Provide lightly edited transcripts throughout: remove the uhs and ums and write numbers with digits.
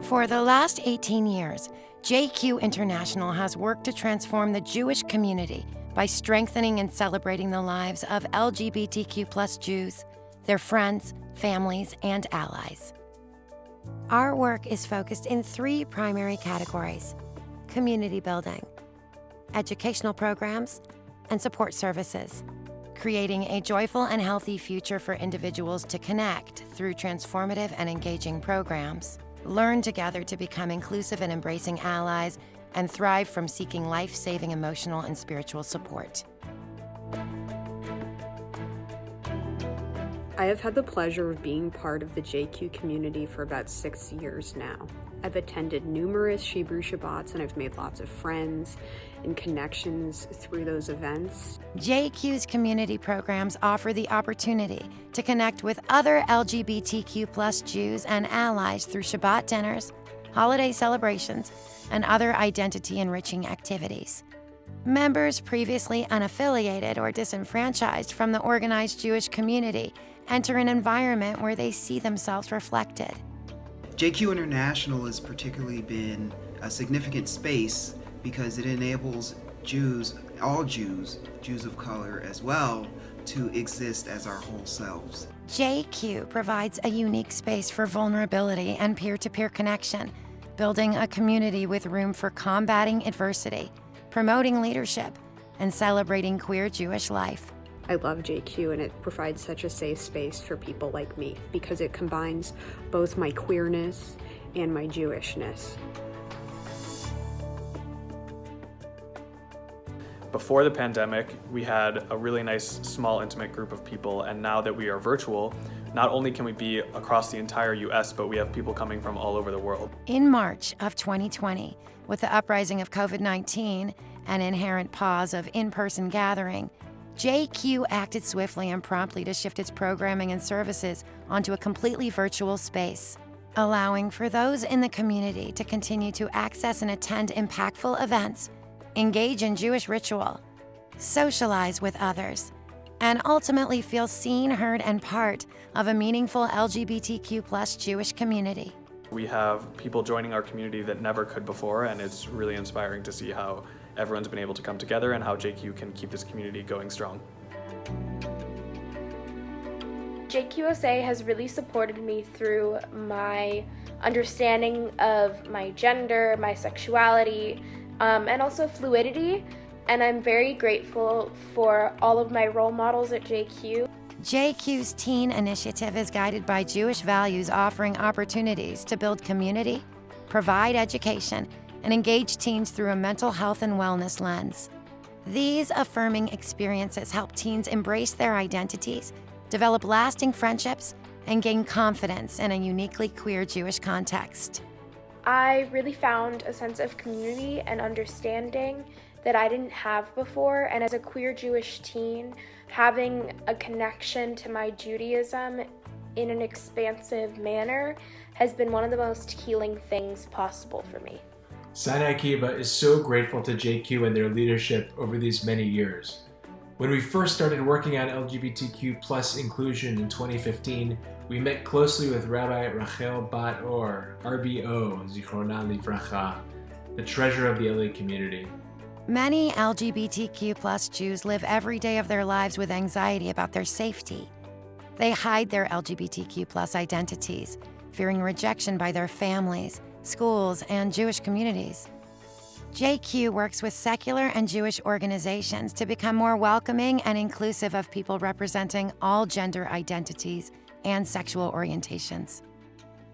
For the last 18 years, JQ International has worked to transform the Jewish community by strengthening and celebrating the lives of LGBTQ+ Jews, their friends, families, and allies. Our work is focused in 3 primary categories: community building, educational programs, and support services, creating a joyful and healthy future for individuals to connect through transformative and engaging programs, learn together to become inclusive and embracing allies, and thrive from seeking life-saving emotional and spiritual support. I have had the pleasure of being part of the JQ community for about 6 years now. I've attended numerous Hebrew Shabbats and I've made lots of friends and connections through those events. JQ's community programs offer the opportunity to connect with other LGBTQ+ Jews and allies through Shabbat dinners, holiday celebrations, and other identity-enriching activities. Members previously unaffiliated or disenfranchised from the organized Jewish community enter an environment where they see themselves reflected. JQ International has particularly been a significant space because it enables Jews, all Jews, Jews of color as well, to exist as our whole selves. JQ provides a unique space for vulnerability and peer-to-peer connection, building a community with room for combating adversity, promoting leadership, and celebrating queer Jewish life. I love JQ and it provides such a safe space for people like me because it combines both my queerness and my Jewishness. Before the pandemic, we had a really nice, small, intimate group of people, and now that we are virtual, not only can we be across the entire US, but we have people coming from all over the world. In March of 2020, with the uprising of COVID-19 and inherent pause of in-person gathering, JQ acted swiftly and promptly to shift its programming and services onto a completely virtual space, allowing for those in the community to continue to access and attend impactful events, engage in Jewish ritual, socialize with others, and ultimately feel seen, heard, and part of a meaningful LGBTQ+ Jewish community. We have people joining our community that never could before, and it's really inspiring to see how everyone's been able to come together and how JQ can keep this community going strong. JQSA has really supported me through my understanding of my gender, my sexuality, and also fluidity, and I'm very grateful for all of my role models at JQ. JQ's teen initiative is guided by Jewish values, offering opportunities to build community, provide education, and engage teens through a mental health and wellness lens. These affirming experiences help teens embrace their identities, develop lasting friendships, and gain confidence in a uniquely queer Jewish context. I really found a sense of community and understanding that I didn't have before, and as a queer Jewish teen, having a connection to my Judaism in an expansive manner has been one of the most healing things possible for me. Sinai Kiva is so grateful to JQ and their leadership over these many years. When we first started working on LGBTQ+ inclusion in 2015, we met closely with Rabbi Rachel Bat Or, RBO, Zichrona Livracha, the treasure of the LA community. Many LGBTQ+ Jews live every day of their lives with anxiety about their safety. They hide their LGBTQ+ identities, fearing rejection by their families, schools, and Jewish communities. JQ works with secular and Jewish organizations to become more welcoming and inclusive of people representing all gender identities and sexual orientations.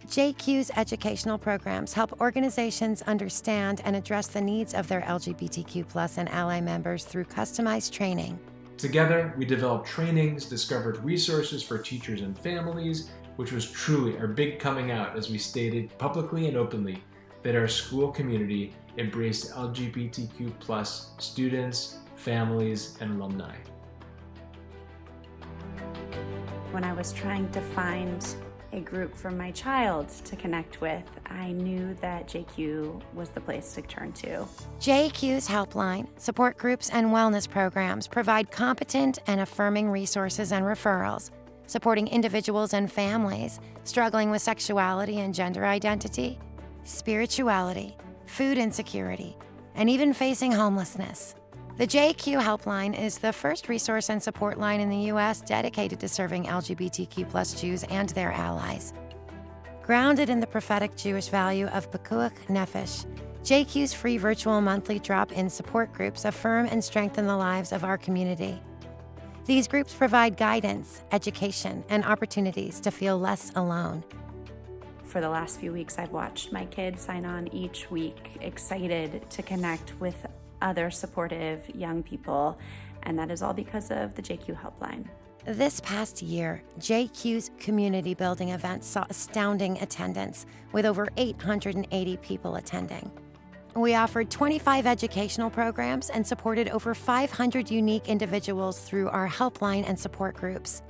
JQ's educational programs help organizations understand and address the needs of their LGBTQ+ and ally members through customized training. Together, we developed trainings, discovered resources for teachers and families, which was truly our big coming out as we stated publicly and openly that our school community embraced LGBTQ+ students, families, and alumni. When I was trying to find a group for my child to connect with, I knew that JQ was the place to turn to. JQ's Helpline, support groups, and wellness programs provide competent and affirming resources and referrals, supporting individuals and families struggling with sexuality and gender identity, spirituality, food insecurity, and even facing homelessness. The JQ Helpline is the first resource and support line in the U.S. dedicated to serving LGBTQ+ Jews and their allies. Grounded in the prophetic Jewish value of pikuach nefesh, JQ's free virtual monthly drop-in support groups affirm and strengthen the lives of our community. These groups provide guidance, education, and opportunities to feel less alone. For the last few weeks, I've watched my kids sign on each week, excited to connect with other supportive young people, and that is all because of the JQ Helpline. This past year, JQ's community building events saw astounding attendance, with over 880 people attending. We offered 25 educational programs and supported over 500 unique individuals through our helpline and support groups.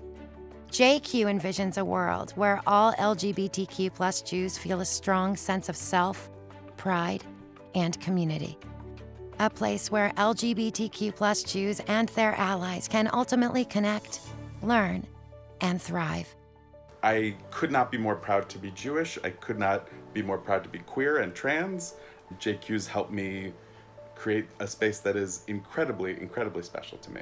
JQ envisions a world where all LGBTQ+ Jews feel a strong sense of self, pride, and community. A place where LGBTQ+ Jews and their allies can ultimately connect, learn, and thrive. I could not be more proud to be Jewish. I could not be more proud to be queer and trans. JQ's helped me create a space that is incredibly, incredibly special to me.